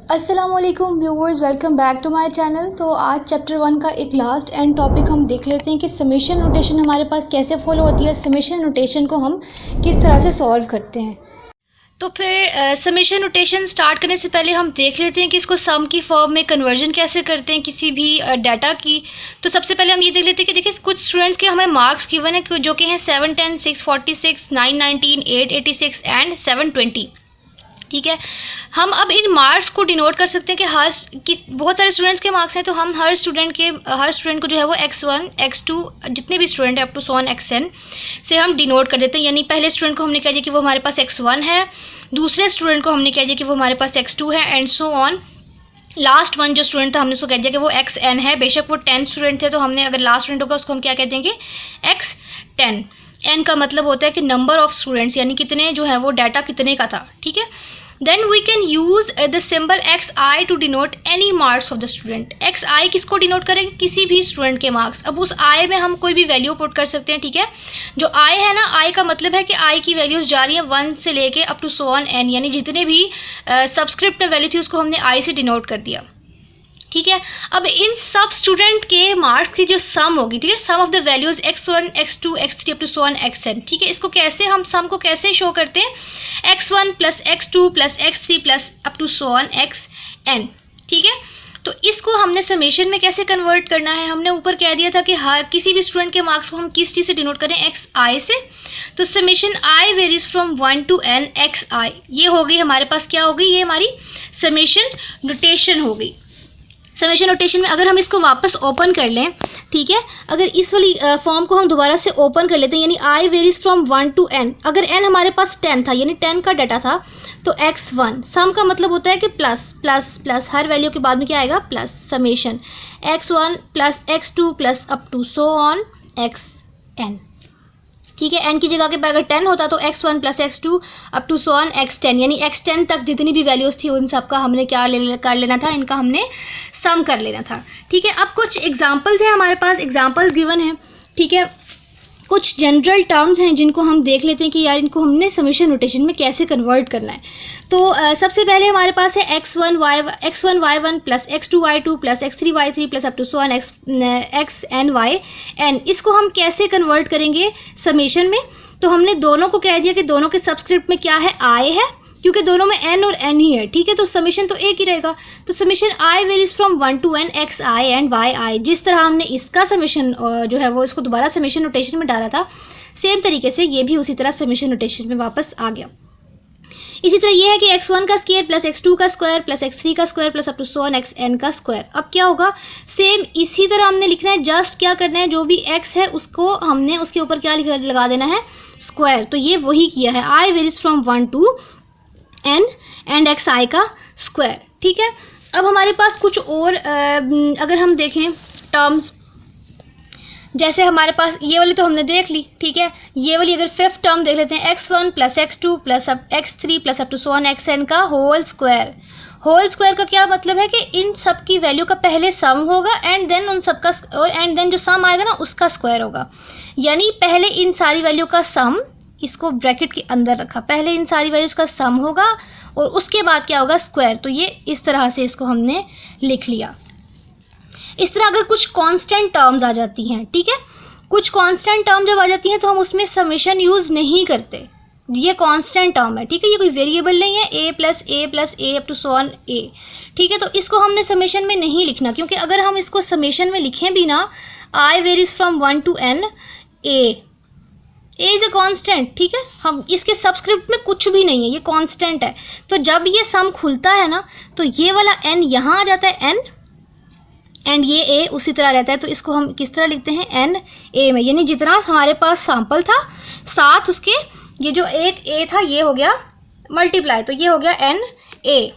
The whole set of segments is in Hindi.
अस्सलामुअलैकुम viewers, welcome back to my channel. तो आज चैप्टर 1 का एक लास्ट एंड टॉपिक हम देख लेते हैं कि समेशन नोटेशन हमारे पास कैसे फॉलो होती है, समेशन नोटेशन को हम किस तरह से सॉल्व करते हैं। तो फिर समेशन नोटेशन स्टार्ट करने से पहले हम देख लेते हैं कि इसको सम की फॉर्म में कन्वर्जन कैसे करते हैं किसी भी डाटा की। तो सबसे पहले हम ये देख लेते हैं कि देखिए कुछ स्टूडेंट्स के हमें मार्क्स गिवन है जो कि हैं 710, 646, 919, 886 एंड 720। ठीक है, हम अब इन मार्क्स को डिनोट कर सकते हैं कि बहुत सारे स्टूडेंट्स के मार्क्स हैं, तो हम हर स्टूडेंट को जो है वो x1 x2 जितने भी स्टूडेंट है अप टू सोन xn से हम डिनोट कर देते हैं। यानी पहले स्टूडेंट को हमने कह दिया कि वो हमारे पास x1 है, दूसरे स्टूडेंट को हमने कह दिया कि वो हमारे पास x2 है and so on. Last one जो स्टूडेंट था हमने उसको कह दिया कि वो xn है। बेशक वो 10 स्टूडेंट थे तो हमने अगर लास्ट स्टूडेंट होगा उसको हम क्या कह देंगे, x10। n का मतलब होता है कि नंबर ऑफ स्टूडेंट्स, यानी कितने जो है वो डाटा कितने का था। ठीक है, then we can use the symbol xi to denote any marks of the student. xi किसको डिनोट करेंगे, किसी भी स्टूडेंट के मार्क्स। अब उस i में हम कोई भी वैल्यू पुट कर सकते हैं। ठीक है, जो i है ना, i का मतलब है कि i की वैल्यूज जा रही है 1 से लेके up to so on n, यानी जितने भी सब्सक्रिप्ट वैल्यू थी उसको हमने i से डिनोट कर दिया। ठीक है, अब इन सब स्टूडेंट के मार्क्स की जो सम होगी, ठीक है, sum of the values x1 x2 x3 up to so on xn। ठीक है, इसको कैसे हम सम को कैसे शो करते हैं, x1 plus x2 plus x3 plus up to so on xn। ठीक है, तो इसको हमने समेशन में कैसे कन्वर्ट करना है, हमने ऊपर कह दिया था कि हर किसी भी स्टूडेंट के मार्क्स को हम किस चीज़ से डिनोट करें, xi से। तो summation i varies from 1 to n xi, ये हो गई हमारे पास, क्या हो गई, ये हमारी समेशन नोटेशन हो गई। समेशन नोटेशन में अगर हम इसको वापस ओपन कर लें, ठीक है, अगर इस वाली फॉर्म को हम दोबारा से ओपन कर लेते हैं, यानी i varies from 1 to n। अगर n हमारे पास 10 था, यानी 10 का डाटा था, तो x1 सम का मतलब होता है कि प्लस प्लस प्लस, हर वैल्यू के बाद में क्या आएगा, plus. Summation x1 plus x2 plus up to so on xn। ठीक है, n की जगह के अगर 10 होता तो x1 plus x2 up to so on x10, यानी x10 तक जितनी भी वैल्यूज थी उन सब का हमने क्या कर लेना था, इनका हमने सम कर लेना था। ठीक है, अब कुछ एग्जांपल्स हैं हमारे पास, एग्जांपल्स गिवन है। ठीक है, कुछ जनरल टर्म्स हैं जिनको हम देख लेते हैं कि यार इनको हमने समेशन नोटेशन में कैसे कन्वर्ट करना है। तो सबसे पहले हमारे पास है x1 y1 plus x2 y2 plus x3 y3 plus up to so on xn yn। इसको हम कैसे कन्वर्ट करेंगे समेशन में, तो हमने दोनों को कह दिया कि दोनों के सबस्क्रिप्ट में क्या है, i है, क्योंकि दोनों में n और n ही है। ठीक है, तो समेशन तो एक ही रहेगा। तो summation i varies from 1 to n xi and yi। जिस तरह हमने इसका समेशन जो है वो इसको दोबारा समेशन नोटेशन में डाला था, सेम तरीके से ये भी उसी तरह समेशन नोटेशन में वापस आ गया। इसी तरह ये है कि x1 का स्क्वायर प्लस x2 का स्क्वायर प्लस x3 का square plus up to so on xn का स्क्वायर। अब क्या होगा, सेम इसी तरह हमने लिखना है, जस्ट क्या करना है, जो भी x है उसको हमने उसके ऊपर क्या लगा देना है, स्क्वायर। तो ये वही किया है, i varies from 1 to n and xi का स्क्वायर। ठीक है, अब हमारे पास कुछ और अगर हम देखें टर्म्स, जैसे हमारे पास ये वाली तो हमने देख ली। ठीक है, ये वाली अगर फिफ्थ टर्म देख लेते हैं, x1 plus x2 plus x3 plus up to so on xn का होल स्क्वायर। होल स्क्वायर का क्या मतलब है कि इन सब की वैल्यू का पहले सम होगा एंड देन उन सब का, और एंड देन जो सम आएगा ना उसका स्क्वायर होगा। यानी पहले इन सारी वैल्यू का सम, इसको ब्रैकेट के अंदर रखा, पहले इन सारी वैल्यूज का सम होगा और उसके बाद क्या होगा, स्क्वायर। तो ये इस तरह से इसको हमने लिख लिया। इस तरह अगर कुछ कांस्टेंट टर्म्स आ जाती हैं, ठीक है, कुछ कांस्टेंट टर्म जब आ जाती हैं तो हम उसमें समेशन यूज नहीं करते। ये कांस्टेंट टर्म है, ठीक है, ये कोई वेरिएबल नहीं है, a plus a up to so on a। ठीक है, तो इसको हमने समेशन में नहीं लिखना, क्योंकि अगर हम इसको समेशन में लिखें भी ना, i varies from 1 to n a is a constant. ठीक है, हम इसके सबस्क्रिप्ट में कुछ भी नहीं है, ये कांस्टेंट है। तो जब ये सम खुलता है ना, तो ये वाला n यहाँ आ जाता है n एंड ये a उसी तरह रहता है। तो इसको हम किस तरह लिखते हैं, n a में, यानी जितना हमारे पास सैंपल था साथ उसके ये जो एक a था ये हो गया मल्टीप्लाई, तो ये हो गया n a।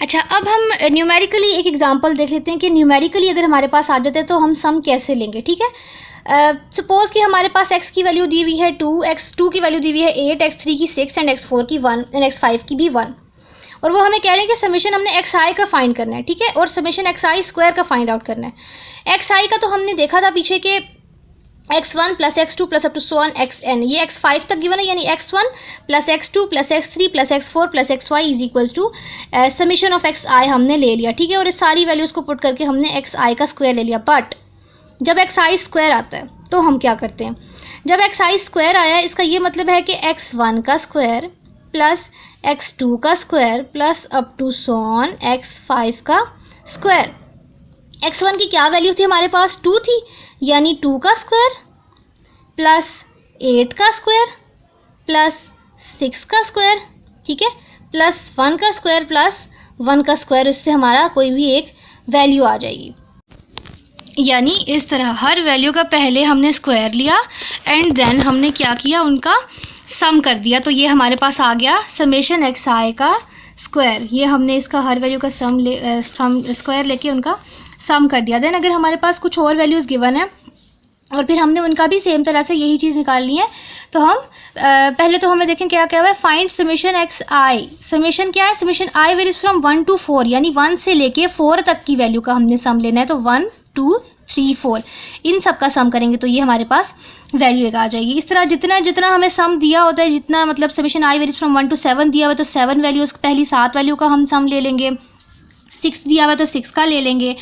अच्छा, अब हम न्यूमेरिकली एक एग्जांपल देख लेते हैं कि न्यूमेरिकली अगर हमारे पास आ जाते हैं तो हम सम कैसे लेंगे। ठीक है, सपोज कि हमारे पास x की वैल्यू दी हुई है 2, x2 की वैल्यू दी हुई है 8, x3 की 6 एंड x4 की 1 एंड x5 की भी 1, और वो हमें कह रहे हैं कि समेशन हमने xi का फाइंड करना है। ठीक है, और समेशन xi स्क्वायर का फाइंड आउट करना है। xi का तो हमने देखा था पीछे के x1 plus x2 plus up to so on xn, ये x5 तक गिवन है, यानी x1 plus x2 plus x3 plus x4 plus xy is equals to summation of xi हमने ले लिया, ठीक है। और इस सारी वैल्यूज़ को पुट करके हमने xi का स्क्वायर ले लिया। बट जब xi स्क्वायर आता है तो हम क्या करते हैं, जब xi स्क्वायर आया इसका ये मतलब है कि x1 का स्क्वायर प्लस x2 का square plus up to so on x5 का स्क्वायर। x1 की क्या वैल्यू थी हमारे पास, 2 थी, यानी 2 का स्क्वायर प्लस 8 का स्क्वायर प्लस 6 का स्क्वायर, ठीक है, प्लस 1 का स्क्वायर प्लस 1 का स्क्वायर, इससे हमारा कोई भी एक वैल्यू आ जाएगी। यानी इस तरह हर वैल्यू का पहले हमने स्क्वायर लिया एंड देन हमने क्या किया, उनका सम कर दिया। तो ये हमारे पास आ गया समेशन xi का स्क्वायर, ये हमने इसका हर वैल्यू का स्क्वायर लेके उनका सम कर दिया। देन अगर हमारे पास कुछ और वैल्यूज़ गिवन है और फिर हमने उनका भी सेम तरह से यही चीज़ निकालनी है, तो हम पहले तो हमें देखें क्या क्या हुआ है, फाइंड समेशन xi। समेशन क्या है, summation i varies from 1 to 4, यानी 1 से लेके 4 तक की वैल्यू का हमने सम लेना है। तो 1 2 3 4 इन सब का सम करेंगे तो ये हमारे पास वैल्यू एक आ जाएगी। इस तरह जितना जितना हमें सम दिया होता है, जितना मतलब summation i varies from 1 to 7 दिया हुआ है तो 7 वैल्यूज़, पहली 7 वैल्यू का हम सम ले लेंगे। 6 दिया हुआ है तो 6 का ले लेंगे।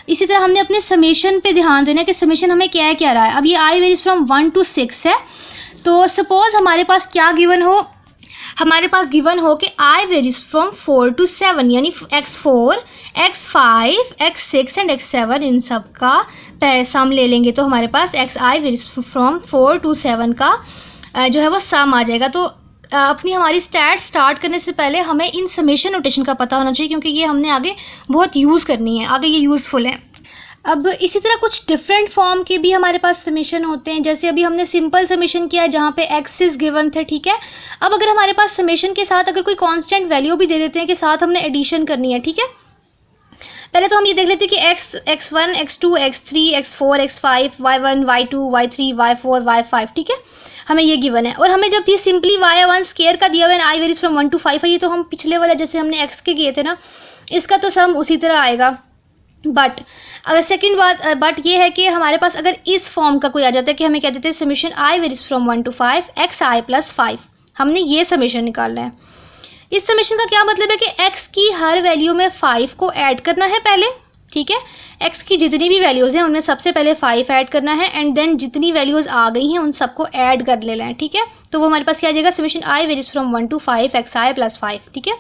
इसी तरह हमने अपने समेशन पे ध्यान देना है कि समेशन हमें क्या क्या रहा है। अब ये i वेरीज फ्रॉम 1 to 6 है, तो सपोज हमारे पास क्या गिवन हो, हमारे पास गिवन हो कि i वेरीज फ्रॉम 4 to 7, यानी x4 x5 x6 and x7 इन सब का सम ले लेंगे तो हमारे पास xi वेरीज फ्रॉम 4 to 7 का जो है वो सम आ जाएगा। तो अपनी हमारी स्टैट स्टार्ट करने से पहले हमें इन समेशन नोटेशन का पता होना चाहिए, क्योंकि ये हमने आगे बहुत यूज़ करनी है, आगे ये यूज़फुल है। अब इसी तरह कुछ डिफरेंट फॉर्म के भी हमारे पास समेशन होते हैं, जैसे अभी हमने सिंपल समेशन किया है जहाँ पे एक्सिस गिवन थे, ठीक है। अब अगर हमारे पास समेशन के साथ अगर कोई कांस्टेंट वैल्यू भी दे देते हैं कि साथ हमने एडिशन करनी है, ठीक है। पहले तो हम ये देख लेते हैं कि x1 x2 x3 x4 x5 y1 y2 y3 y4 y5, ठीक है, हमें ये गिवन है। और हमें जब ये सिंपली y1 स्केयर का दिया हुआ है i वेरीज फ्रॉम 1 to 5 है, ये तो हम पिछले वाला जैसे हमने x के किए थे ना, इसका तो सम उसी तरह आएगा। बट अगर सेकंड बात बट ये है कि हमारे पास अगर इस फॉर्म का कोई आ जाता है कि हमें क्या देते हैं summation i varies from 1 to 5 xi plus 5, हमने ये समेशन निकालना है। इस समेशन का क्या मतलब है कि x की हर वैल्यू में 5 को ऐड करना है पहले, ठीक है। x की जितनी भी वैल्यूज़ हैं उनमें सबसे पहले 5 ऐड करना है एंड देन जितनी वैल्यूज़ आ गई हैं उन सबको ऐड कर लेना है, ठीक है। तो वो हमारे पास क्या आ जाएगा, summation i varies from 1 to 5 xi plus 5, ठीक है।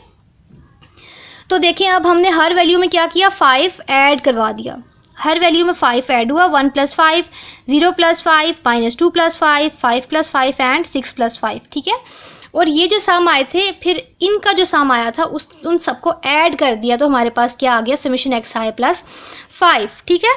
तो देखें अब हमने हर वैल्यू में क्या किया, 5 ऐड करवा दिया, हर वैल्यू में 5 ऐड हुआ, 1 plus 5 0 plus 5 minus 2 plus 5 5 plus 5 and 6 plus 5, ठीक है। और ये जो सम आए थे फिर इनका जो सम आया था उन सबको ऐड कर दिया तो हमारे पास क्या आ गया, समेशन xi प्लस 5, ठीक है।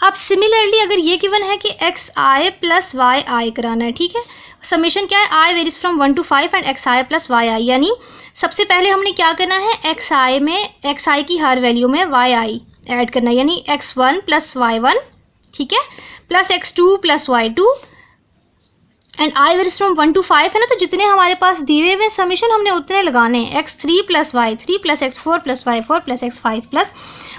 अब सिमिलरली अगर ये गिवन है कि xi प्लस yi कराना है, ठीक है। समेशन क्या है, i varies from 1 to 5 and xi plus yi, यानी सबसे पहले हमने क्या करना है, xi की हर वैल्यू में yi ऐड करना है, यानी x1 प्लस y1, ठीक है, plus x2 plus y2 and i varies from 1 to 5 है ना, तो जितने हमारे पास दिए हुए समेशन हमने उतने लगाने हैं, x3 plus y3 plus x4 plus y4 plus x5 plus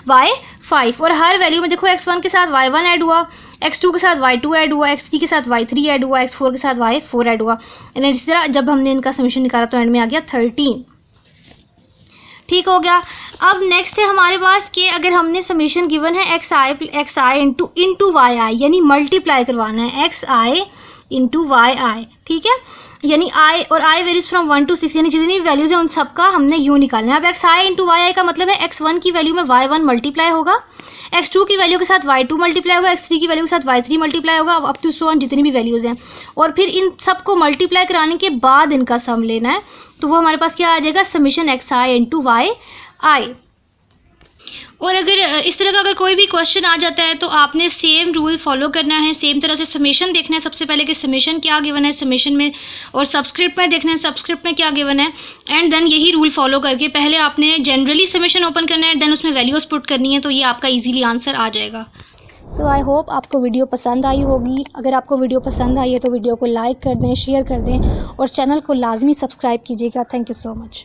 y5। और हर वैल्यू में देखो x1 के साथ y1 ऐड हुआ, x2 के साथ y2 ऐड हुआ, x3 के साथ y3 ऐड हुआ, x4 के साथ y4 ऐड हुआ, एंड इसी तरह जब हमने इनका समेशन निकाला तो एंड में आ गया 13, ठीक हो गया। अब नेक्स्ट है हमारे पास कि अगर हमने समेशन गिवन है xi इंटू yi, यानी मल्टीप्लाई करवाना है xi इंटू yi, ठीक है, यानी i और i वेरीज फ्रॉम 1 to 6, यानी जितनी भी वैल्यूज हैं उन सब का हमने यूँ निकालना है। अब xi इंटू yi का मतलब है x1 की वैल्यू में y1 मल्टीप्लाई होगा, x2 की वैल्यू के साथ y2 मल्टीप्लाई होगा, x3 की वैल्यू के साथ y3 मल्टीप्लाई होगा, अप टू सो ऑन जितनी भी वैल्यूज़ हैं, और फिर इन सबको मल्टीप्लाई कराने के बाद इनका सम लेना है। तो वो हमारे पास क्या आ जाएगा, समेशन xi इंटू yi। और अगर इस तरह का अगर कोई भी क्वेश्चन आ जाता है तो आपने सेम रूल फॉलो करना है, सेम तरह से समेशन देखना है सबसे पहले कि समेशन क्या गिवन है समेशन में, और सबस्क्रिप्ट में देखना है सबस्क्रिप्ट में क्या गिवन है, एंड देन यही रूल फॉलो करके पहले आपने जनरली समेशन ओपन करना है, देन उसमें वैल्यूज पुट करनी है, तो ये आपका ईजिली आंसर आ जाएगा। सो आई होप आपको वीडियो पसंद आई होगी। अगर आपको वीडियो पसंद आई है तो वीडियो को लाइक कर दें, शेयर कर दें और चैनल को लाजमी सब्सक्राइब कीजिएगा। Thank you so much.